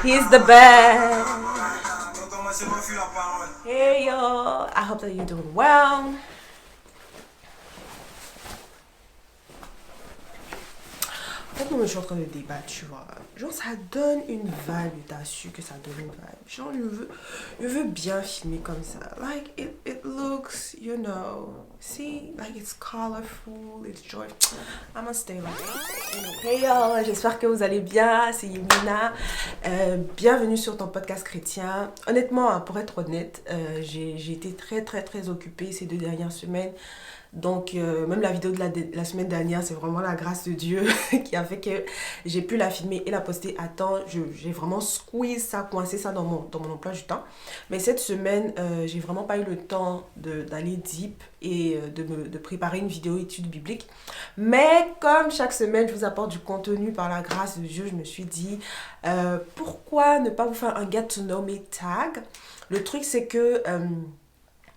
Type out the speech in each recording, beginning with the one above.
He's the best. Hey y'all, I hope that you're doing well. En fait, moi, je suis en train de débattre, tu vois. Genre, ça donne une vibe, t'as su que ça donne une vibe. Genre, je veux bien filmer comme ça. Like, it looks, you know, see, like it's colorful, it's joyful. I'm gonna stay like that. Hey y'all, j'espère que vous allez bien, c'est Yemina. Bienvenue sur ton podcast chrétien. Honnêtement, hein, pour être honnête, j'ai été très occupée ces 2 dernières semaines. Donc, même la vidéo de la semaine dernière, c'est vraiment la grâce de Dieu qui a fait que j'ai pu la filmer et la poster à temps. J'ai vraiment squeeze ça, coincé ça dans mon emploi du temps. Mais cette semaine, j'ai vraiment pas eu le temps d'aller deep et de préparer une vidéo étude biblique. Mais comme chaque semaine, je vous apporte du contenu par la grâce de Dieu, je me suis dit, pourquoi ne pas vous faire un Get to Know Me tag? Le truc, c'est que...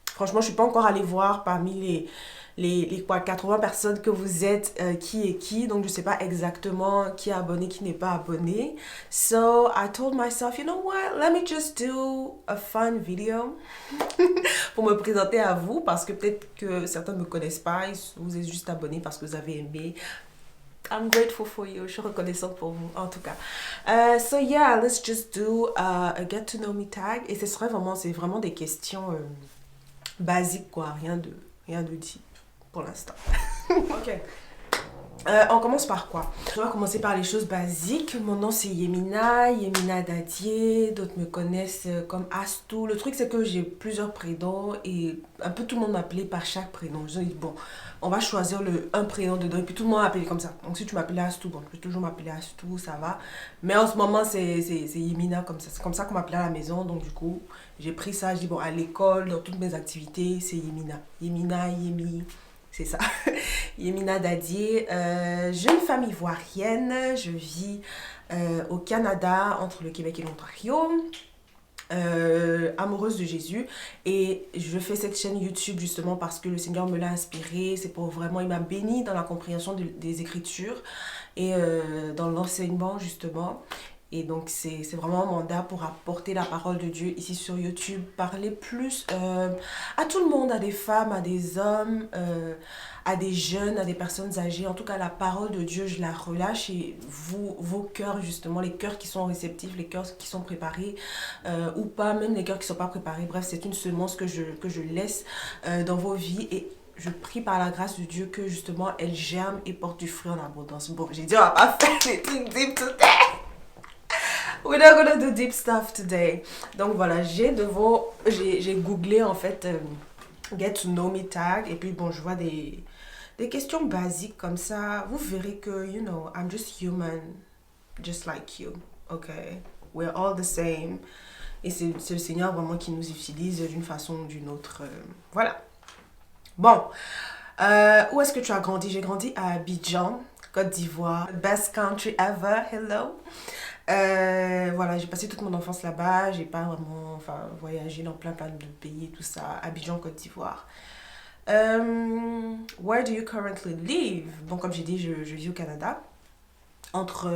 franchement, je suis pas encore allée voir parmi les 80 personnes que vous êtes, qui est qui. Donc, je sais pas exactement qui est abonné, qui n'est pas abonné. So, I told myself, you know what? Let me just do a fun video pour me présenter à vous. Parce que peut-être que certains ne me connaissent pas. Vous êtes juste abonnés parce que vous avez aimé. I'm grateful for you. Je suis reconnaissante pour vous, en tout cas. So yeah, let's just do a Get to Know Me tag. Et c'est vraiment des questions... basique quoi, rien de deep pour l'instant. Ok. On commence par quoi? On va commencer par les choses basiques. Mon nom c'est Yemina Dadier. D'autres me connaissent comme Astou. Le truc c'est que j'ai plusieurs prénoms et un peu tout le monde m'appelait par chaque prénom. Je dis bon, on va choisir un prénom dedans et puis tout le monde m'appelait comme ça. Donc si tu m'appelles Astou, bon, tu peux toujours m'appeler Astou, ça va. Mais en ce moment c'est Yemina comme ça. C'est comme ça qu'on m'appelait à la maison. Donc du coup, j'ai pris ça. Je dis bon, à l'école, dans toutes mes activités, c'est Yemina. Yemi. C'est ça. Yemina Dadier, jeune femme ivoirienne. Je vis au Canada, entre le Québec et l'Ontario. Amoureuse de Jésus. Et je fais cette chaîne YouTube justement parce que le Seigneur me l'a inspirée. C'est pour vraiment, il m'a béni dans la compréhension des Écritures et dans l'enseignement justement. Et donc, c'est vraiment un mandat pour apporter la parole de Dieu ici sur YouTube. Parler plus à tout le monde, à des femmes, à des hommes, à des jeunes, à des personnes âgées. En tout cas, la parole de Dieu, je la relâche. Et vos cœurs, justement, les cœurs qui sont réceptifs, les cœurs qui sont préparés ou pas, même les cœurs qui ne sont pas préparés. Bref, c'est une semence que je laisse dans vos vies. Et je prie par la grâce de Dieu que, justement, elle germe et porte du fruit en abondance. Bon, j'ai dit, on va pas faire des trucs deep today. We're not gonna do deep stuff today. Donc voilà, j'ai googlé en fait Get to Know Me tag. Et puis bon, je vois des questions basiques comme ça. Vous verrez que, you know, I'm just human. Just like you. Okay? We're all the same. Et c'est le Seigneur vraiment qui nous utilise d'une façon ou d'une autre. Voilà. Bon. Où est-ce que tu as grandi? J'ai grandi à Abidjan, Côte d'Ivoire. Best country ever. Hello. Voilà, j'ai passé toute mon enfance là-bas. J'ai pas vraiment voyagé dans plein de pays et tout ça. Abidjan, Côte d'Ivoire. Where do you currently live? Bon, comme j'ai dit, je vis au Canada, entre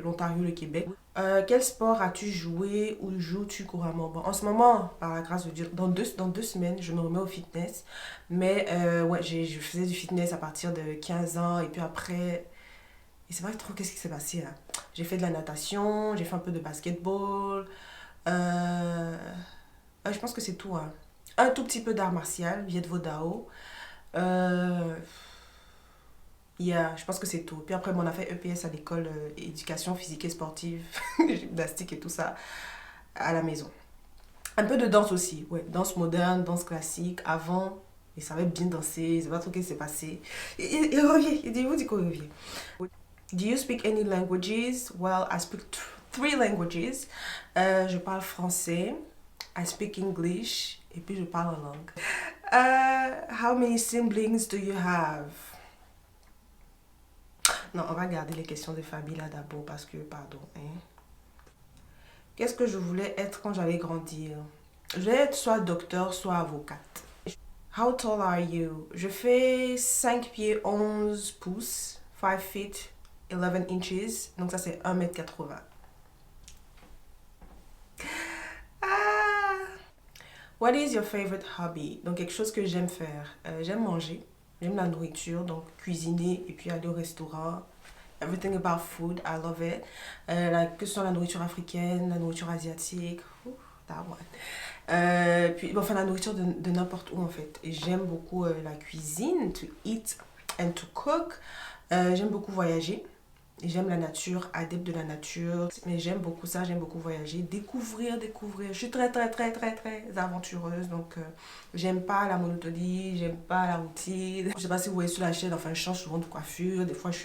l'Ontario et le Québec. Quel sport as-tu joué ou joues-tu couramment? Bon, en ce moment, par la grâce de Dieu, dans deux semaines, je me remets au fitness. Mais ouais, je faisais du fitness à partir de 15 ans. Et puis après, et c'est pas trop qu'est-ce qui s'est passé là. J'ai fait de la natation, j'ai fait un peu de basketball. Je pense que c'est tout, hein. Un tout petit peu d'art martial, Viet Vo Dao. Yeah, je pense que c'est tout. Puis après, on a fait EPS à l'école, éducation physique et sportive, gymnastique et tout ça, à la maison. Un peu de danse aussi, ouais. Danse moderne, danse classique. Avant, il savait bien danser, c'est pas trop ce qui s'est passé. Il revient, il dit, vous dites qu'on revient. Do you speak any languages? Well, I speak 3 languages. Je parle français, I speak English, et puis je parle en langue. How many siblings do you have? Non, on va garder les questions de famille là d'abord parce que, pardon. Hein. Qu'est-ce que je voulais être quand j'allais grandir? Je voulais être soit docteur, soit avocate. How tall are you? Je fais 5 pieds 11 pouces, 5 feet 11 inches, donc ça c'est 1 m 80. Ah! What is your favorite hobby? Donc quelque chose que j'aime faire. J'aime manger, j'aime la nourriture, donc cuisiner et puis aller au restaurant. Everything about food, I love it. Que ce soit la nourriture africaine, la nourriture asiatique, that one. Puis, bon, enfin, la nourriture de n'importe où en fait. Et j'aime beaucoup la cuisine, to eat and to cook. J'aime beaucoup voyager. J'aime la nature, adepte de la nature. Mais j'aime beaucoup ça, j'aime beaucoup voyager. Découvrir. Je suis très, très, très, très, très aventureuse. Donc, j'aime pas la monotonie, j'aime pas la routine. Je sais pas si vous voyez sur la chaîne, enfin, je change souvent de coiffure. Des fois, je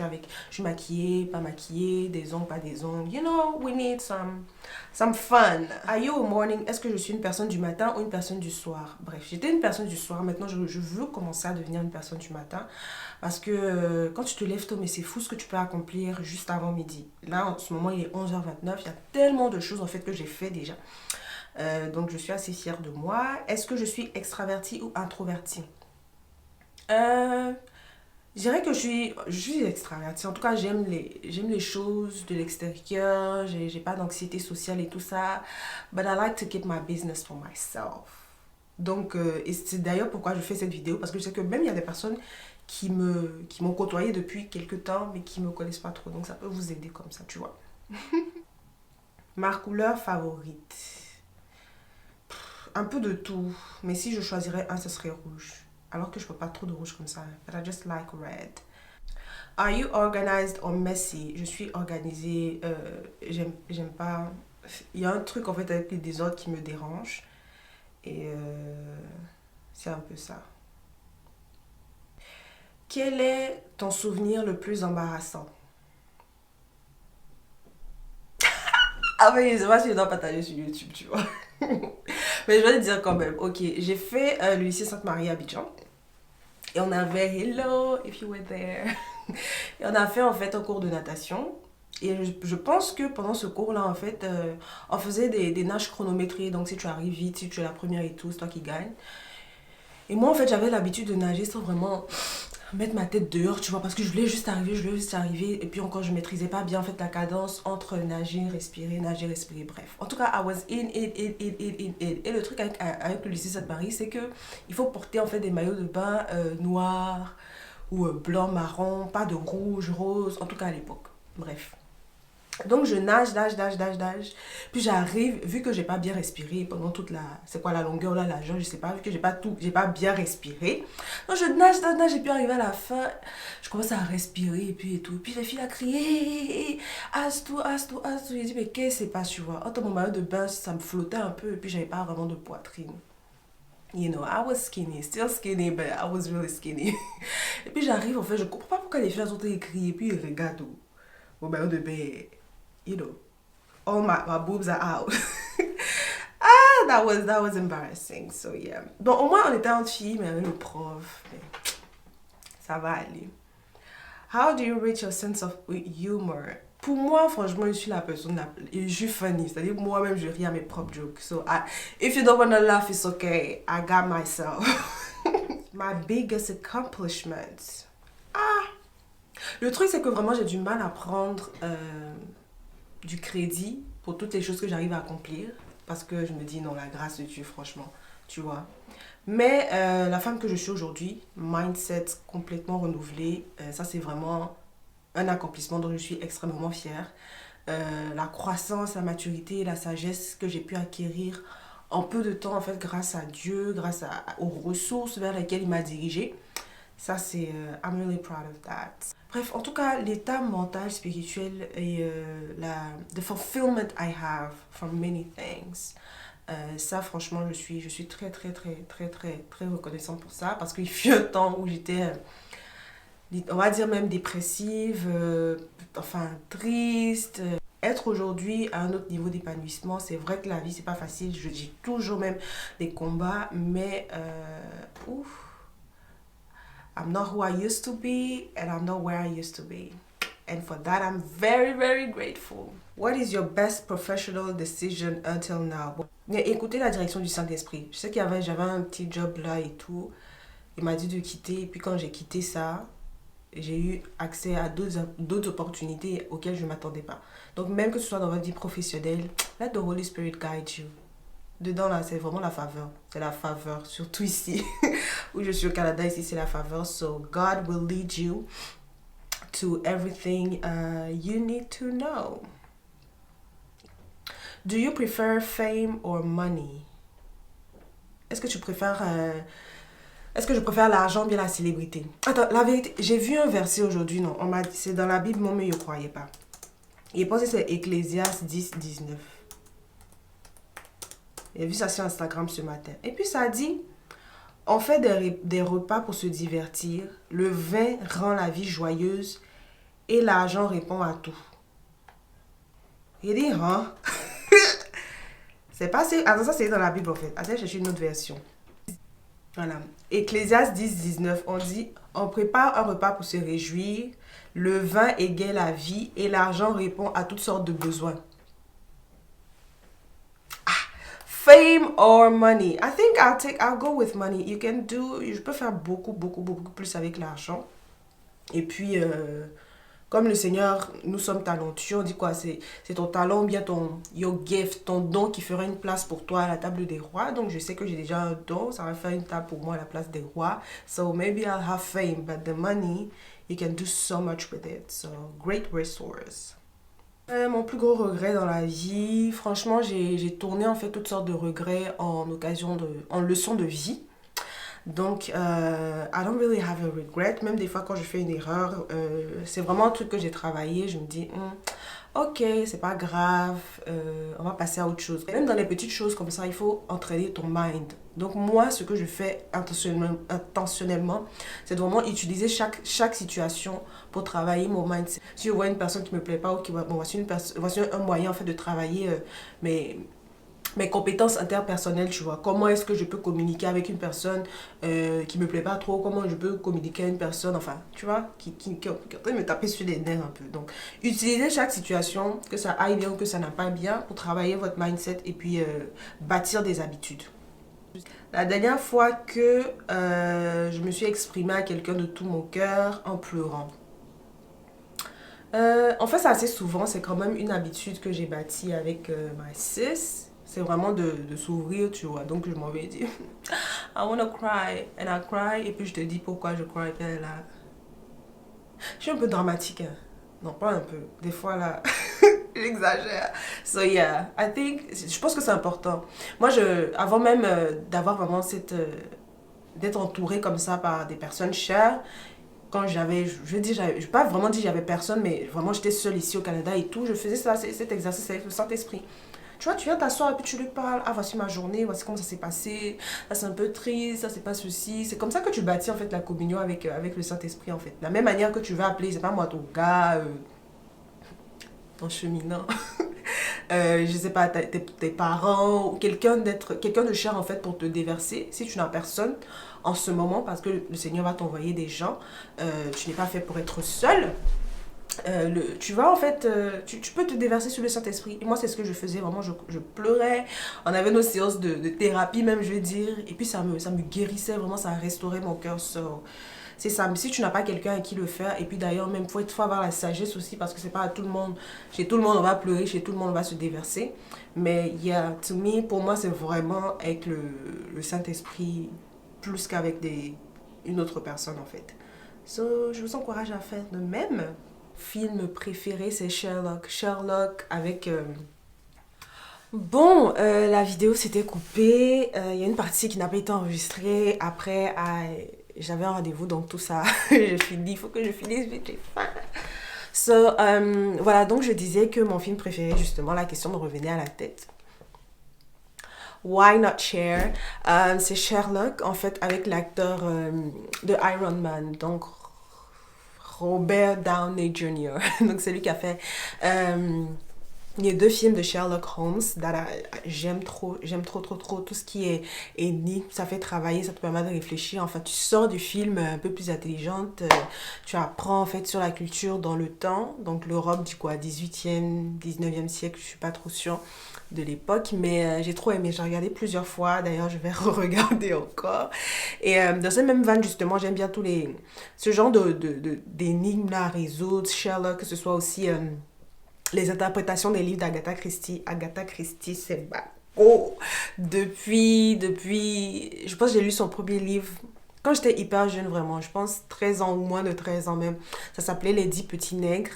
suis maquillée, pas maquillée, des ongles, pas des ongles. You know, we need some fun. Are you a morning? Est-ce que je suis une personne du matin ou une personne du soir? Bref, j'étais une personne du soir. Maintenant, je veux commencer à devenir une personne du matin. Parce que quand tu te lèves tôt, mais c'est fou ce que tu peux accomplir juste avant midi. Là, en ce moment, il est 11h29. Il y a tellement de choses en fait que j'ai fait déjà. Donc, je suis assez fière de moi. Est-ce que je suis extravertie ou introvertie? Je dirais que je suis extravertie. En tout cas, j'aime les choses de l'extérieur. J'ai pas d'anxiété sociale et tout ça. But I like to keep my business for myself. Donc, et c'est d'ailleurs pourquoi je fais cette vidéo. Parce que je sais que même il y a des personnes qui m'ont côtoyé depuis quelques temps, mais qui me connaissent pas trop. Donc, ça peut vous aider comme ça, tu vois. Ma couleur favorite. Un peu de tout. Mais si je choisirais un, ce serait rouge. Alors que je peux pas trop de rouge comme ça. But I just like red. Are you organized or messy? Je suis organisée. J'aime pas. Il y a un truc en fait avec les désordres qui me dérange. Et c'est un peu ça. Quel est ton souvenir le plus embarrassant? Ah mais je sais pas si je dois partager sur YouTube, tu vois. Mais je vais te dire quand même. Ok, j'ai fait le lycée Sainte-Marie à Abidjan. Et on avait Hello, if you were there. Et on a fait en fait un cours de natation. Et je pense que pendant ce cours-là, en fait, on faisait des nages chronométrées. Donc si tu arrives vite, si tu es la première et tout, c'est toi qui gagne. Et moi, en fait, j'avais l'habitude de nager sans vraiment mettre ma tête dehors, tu vois, parce que je voulais juste arriver. Et puis encore, je maîtrisais pas bien, en fait, la cadence entre nager, respirer, bref. En tout cas, I was in. Et le truc avec le lycée Sainte-Marie, c'est que il faut porter, en fait, des maillots de bain noirs ou blanc, marron, pas de rouge, rose, en tout cas à l'époque. Bref. Donc je nage. Puis j'arrive, vu que j'ai pas bien respiré pendant toute la, c'est quoi la longueur là, la jauge, je sais pas, vu que j'ai pas bien respiré. Donc je nage, et puis arrivé à la fin, je commence à respirer et puis et tout. Et puis les filles a crié, Astou. J'ai dit mais qu'est-ce qui se passe, tu vois. Entre mon maillot de bain, ça me flottait un peu et puis j'avais pas vraiment de poitrine. You know, I was skinny, still skinny, but I was really skinny. Et puis j'arrive, en fait, je comprends pas pourquoi les filles ont crié et puis ils regardent mon maillot de bain, you know, all my boobs are out. That was embarrassing. So yeah. Bon, au moins on était entre filles, mais avec le prof, mais ça va aller. How do you reach your sense of humor? Pour moi, franchement, je suis la personne je suis funny. C'est-à-dire, moi-même, je ris à mes propres jokes. So, if you don't wanna laugh, it's okay. I got myself. My biggest accomplishment. Le truc, c'est que vraiment, j'ai du mal à prendre du crédit pour toutes les choses que j'arrive à accomplir. Parce que je me dis, non, la grâce de Dieu, franchement, tu vois. Mais la femme que je suis aujourd'hui, mindset complètement renouvelé, ça c'est vraiment un accomplissement dont je suis extrêmement fière. La croissance, la maturité, la sagesse que j'ai pu acquérir en peu de temps, en fait, grâce à Dieu, aux ressources vers lesquelles il m'a dirigée. Ça, c'est... I'm really proud of that. Bref, en tout cas, l'état mental, spirituel et the fulfillment I have from many things. Ça, franchement, je suis très, très, très, très, très, très reconnaissante pour ça. Parce qu'il fut un temps où j'étais, on va dire même dépressive, enfin triste. Être aujourd'hui à un autre niveau d'épanouissement, c'est vrai que la vie, c'est pas facile. J'ai toujours même des combats, mais ouf. I'm not who I used to be and I'm not where I used to be. And for that, I'm very, very grateful. What is your best professional decision until now? Bon, écoutez la direction du Saint-Esprit. Je sais j'avais un petit job là et tout. il m'a dit de quitter. Et puis quand j'ai quitté ça, j'ai eu accès à d'autres opportunités auxquelles je ne m'attendais pas. Donc même que ce soit dans votre vie professionnelle, let the Holy Spirit guide you. Dedans là, c'est vraiment la faveur. C'est la faveur, surtout ici, où je suis au Canada, ici c'est la faveur. So God will lead you to everything you need to know. Do you prefer fame or money? Est-ce que je préfère l'argent ou bien la célébrité? Attends, la vérité, j'ai vu un verset aujourd'hui, non, on m'a dit, c'est dans la Bible, moi, mais je ne croyais pas. Et je pense que c'est Ecclésiaste 10, 19. J'ai vu ça sur Instagram ce matin. Et puis ça dit, on fait des repas pour se divertir, le vin rend la vie joyeuse et l'argent répond à tout. Il dit, hein? C'est pas assez. Attends, ça c'est dans la Bible en fait. Attends, chercher une autre version. Voilà. Ecclésiaste 10, 19. On dit, on prépare un repas pour se réjouir, le vin égaye la vie et l'argent répond à toutes sortes de besoins. Fame or money? I think I'll go with money. Je peux faire beaucoup plus avec l'argent. Et puis, comme le Seigneur, nous sommes talentueux, on dit quoi? C'est ton talent ou bien your gift, ton don qui fera une place pour toi à la table des rois. Donc, je sais que j'ai déjà un don, ça va faire une table pour moi à la place des rois. So, maybe I'll have fame, but the money, you can do so much with it. So, great resource. Mon plus gros regret dans la vie, franchement, j'ai tourné en fait toutes sortes de regrets en leçons de vie. Donc, I don't really have a regret. Même des fois, quand je fais une erreur, c'est vraiment un truc que j'ai travaillé. Je me dis, ok, c'est pas grave, on va passer à autre chose. Même dans les petites choses comme ça, il faut entraîner ton mind. Donc, moi, ce que je fais intentionnellement, c'est de vraiment utiliser chaque situation pour travailler mon mindset. Si je vois une personne qui me plaît pas, ou voici un moyen en fait de travailler mes compétences interpersonnelles, tu vois. Comment est-ce que je peux communiquer avec une personne qui me plaît pas trop? Comment je peux communiquer à une personne, enfin, tu vois, qui est en train de me taper sur les nerfs un peu. Donc, utilisez chaque situation, que ça aille bien ou que ça n'a pas bien, pour travailler votre mindset et puis bâtir des habitudes. La dernière fois que je me suis exprimée à quelqu'un de tout mon cœur en pleurant. En fait, c'est assez souvent, c'est quand même une habitude que j'ai bâtie avec ma sis. C'est vraiment de s'ouvrir, tu vois. Donc, je m'en vais dire, I wanna cry. And I cry. Et puis, je te dis pourquoi je cry. Puis là, je suis un peu dramatique. Hein. Non, pas un peu. Des fois, là, j'exagère. So, yeah. Je pense que c'est important. Moi, avant même d'avoir vraiment d'être entourée comme ça par des personnes chères, quand je vais pas vraiment dire j'avais personne, mais vraiment j'étais seule ici au Canada et tout, je faisais cet exercice avec le Saint-Esprit. Tu vois, tu viens t'asseoir et puis tu lui parles, ah voici ma journée, voici comment ça s'est passé, ça c'est un peu triste, ça c'est pas ceci. C'est comme ça que tu bâtis en fait la communion avec le Saint-Esprit en fait. De la même manière que tu vas appeler, c'est pas moi, ton gars, ton cheminant, je sais pas, tes parents, ou quelqu'un de cher en fait pour te déverser, si tu n'as personne en ce moment, parce que le Seigneur va t'envoyer des gens, tu n'es pas fait pour être seul. Tu vas en fait, tu peux te déverser sur le Saint-Esprit. Et moi, c'est ce que je faisais, vraiment, je pleurais. On avait nos séances de thérapie même, je veux dire. Et puis, ça me guérissait, vraiment, ça restaurait mon cœur. C'est ça, mais si tu n'as pas quelqu'un à qui le faire, et puis d'ailleurs, même, il faut avoir la sagesse aussi, parce que c'est pas à tout le monde. Chez tout le monde, on va pleurer, chez tout le monde, on va se déverser. Mais, yeah, to me, pour moi, c'est vraiment avec le Saint-Esprit, plus qu'avec une autre personne, en fait. So, je vous encourage à faire de même. Film préféré, c'est Sherlock. Sherlock avec... Bon, la vidéo s'était coupée. Il y a une partie qui n'a pas été enregistrée. Après, j'avais un rendez-vous, donc tout ça, je finis. Il faut que je finisse vite, j'ai faim. So, voilà, donc je disais que mon film préféré, justement, la question me revenait à la tête. Why Not Cher? C'est Sherlock, en fait, avec l'acteur de Iron Man. Donc, Robert Downey Jr. Donc, c'est lui qui a fait Il y a 2 films de Sherlock Holmes. J'aime trop tout ce qui est énigme. Ça fait travailler, ça te permet de réfléchir. Enfin, tu sors du film un peu plus intelligente. Tu apprends en fait sur la culture dans le temps. Donc l'Europe du quoi, 18e, 19e siècle, je suis pas trop sûre de l'époque, mais j'ai trop aimé. J'ai regardé plusieurs fois. D'ailleurs, je vais re-regarder encore. Et dans cette même vanne, justement, j'aime bien ce genre d'énigmes là à résoudre. Sherlock, que ce soit aussi les interprétations des livres d'Agatha Christie. Agatha Christie, c'est oh, je pense que j'ai lu son premier livre quand j'étais hyper jeune, vraiment. Je pense 13 ans ou moins de 13 ans même. Ça s'appelait Les 10 petits nègres.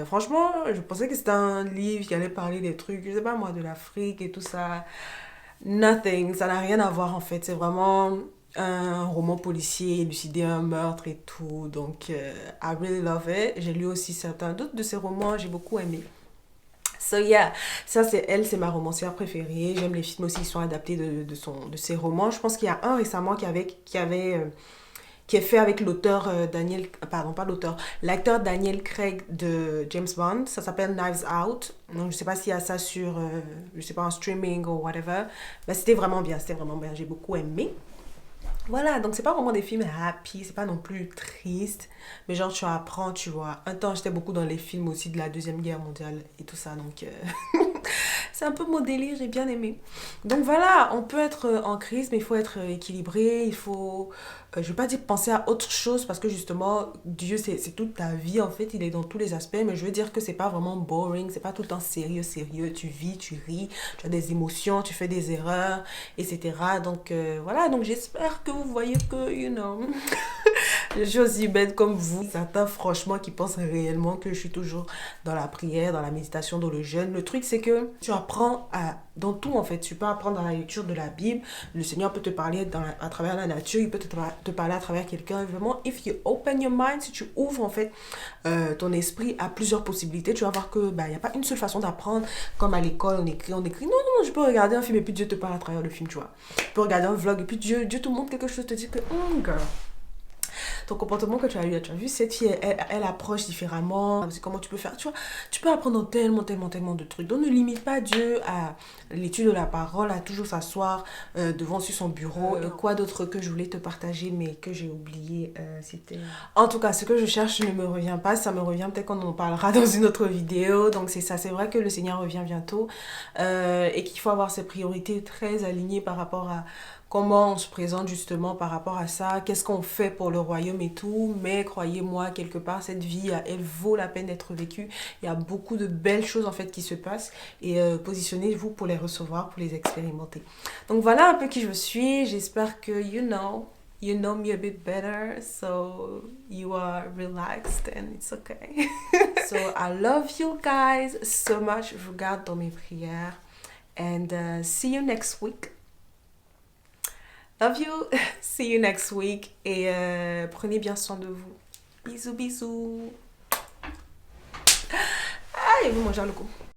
Franchement, je pensais que c'était un livre qui allait parler des trucs, je sais pas moi, de l'Afrique et tout ça. Nothing, ça n'a rien à voir en fait. C'est vraiment un roman policier, élucider un meurtre et tout. Donc, I really love it. J'ai lu aussi certains d'autres de ses romans, j'ai beaucoup aimé. So yeah, ça c'est ma romancière préférée. J'aime les films aussi qui sont adaptés de ses romans. Je pense qu'il y a un récemment qui est fait avec l'auteur Daniel, pardon pas l'auteur, l'acteur Daniel Craig de James Bond. Ça s'appelle Knives Out. Donc je sais pas s'il y a ça sur, je sais pas, en streaming ou whatever. Mais c'était vraiment bien. J'ai beaucoup aimé. Voilà, donc c'est pas vraiment des films happy, c'est pas non plus triste, mais genre tu apprends, tu vois. Un temps j'étais beaucoup dans les films aussi de la Deuxième Guerre mondiale et tout ça, donc c'est un peu mon délire, j'ai bien aimé. Donc voilà, on peut être en crise, mais il faut être équilibré, il faut, je veux pas dire penser à autre chose, parce que justement, Dieu, c'est toute ta vie, en fait, il est dans tous les aspects, mais je veux dire que c'est pas vraiment boring, c'est pas tout le temps sérieux, tu vis, tu ris, tu as des émotions, tu fais des erreurs, etc. Donc voilà, donc j'espère que vous voyez que, je suis aussi bête comme vous. Certains, franchement, qui pensent réellement que je suis toujours dans la prière, dans la méditation, dans le jeûne. Le truc, c'est que tu apprends dans tout, en fait. Tu peux apprendre dans la lecture de la Bible. Le Seigneur peut te parler à travers la nature. Il peut te parler à travers quelqu'un. Vraiment, if you open your mind, si tu ouvres, en fait, ton esprit à plusieurs possibilités, tu vas voir que, bah, il n'y a pas une seule façon d'apprendre. Comme à l'école, on écrit. Non, non, je peux regarder un film et puis Dieu te parle à travers le film, tu vois. Tu peux regarder un vlog et puis Dieu te montre quelque chose, te dit que, girl, ton comportement que tu as vu, cette fille, elle approche différemment. C'est comment tu peux faire, tu vois. Tu peux apprendre tellement de trucs. Donc ne limite pas Dieu à l'étude de la parole, à toujours s'asseoir devant sur son bureau. Quoi d'autre que je voulais te partager, mais que j'ai oublié, c'était... En tout cas, ce que je cherche ne me revient pas. Ça me revient peut-être quand on en parlera dans une autre vidéo. Donc c'est ça, c'est vrai que le Seigneur revient bientôt et qu'il faut avoir ses priorités très alignées par rapport à comment on se présente justement par rapport à ça, qu'est-ce qu'on fait pour le royaume et tout, mais croyez-moi, quelque part, cette vie, elle vaut la peine d'être vécue. Il y a beaucoup de belles choses en fait qui se passent et positionnez-vous pour les recevoir, pour les expérimenter. Donc voilà un peu qui je suis, j'espère que you know me a bit better, so you are relaxed and it's okay. So I love you guys so much, je vous garde dans mes prières and see you next week. Love you. See you next week. Et prenez bien soin de vous. Bisous, bisous. Ah, il veut manger le coup.